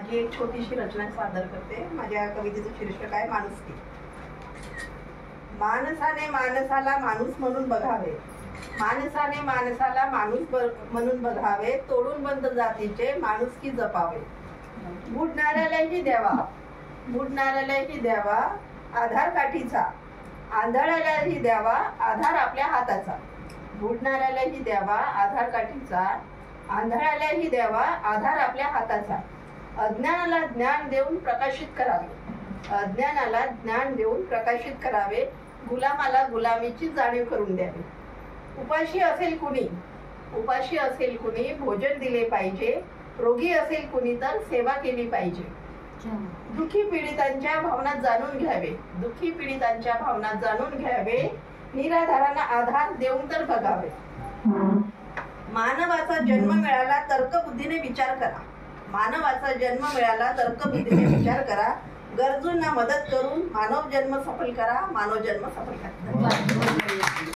माझी एक छोटीशी रचना सादर करते। माझ्या कवितेचं शीर्षक आहे माणुसकी। माणसाने माणसाला माणूस म्हणून बघावे, माणसाने माणसाला माणूस म्हणून बघावे, तोडून बंद जातीचे माणुसकी जपावे। बुडणाऱ्यालाही द्यावा, बुडणाऱ्यालाही द्यावा आधार काठीचा, आंधळ्यालाही द्यावा आधार आपल्या हाताचा। बुडणाऱ्यालाही द्यावा आधार काठीचा, आंधळ्यालाही द्यावा आधार आपल्या हाताचा। अज्ञानाला ज्ञान देऊन प्रकाशित करावे, अज्ञानाला ज्ञान देऊन प्रकाशित करावे, गुलामाला गुलामीची जाणीव करून द्यावी। उपाशी असेल कुणी, उपाशी असेल कुणी भोजन दिले पाहिजे, रोगी असेल कुणी तर सेवा केली पाहिजे। दुःखी पीडितांच्या भावना जाणून घ्यावे, दुःखी पीडितांच्या भावना जाणून घ्यावे, निराधारांना आधार देऊन तर बघावे। मानवाचा जन्म मिळाला तर्कबुद्धीने विचार करा, मानवाचा जन्म मिळाला तर्कबुद्धीने विचार करा, गरजूंना मदत करून मानव जन्म सफल करा, मानव जन्म सफल करा।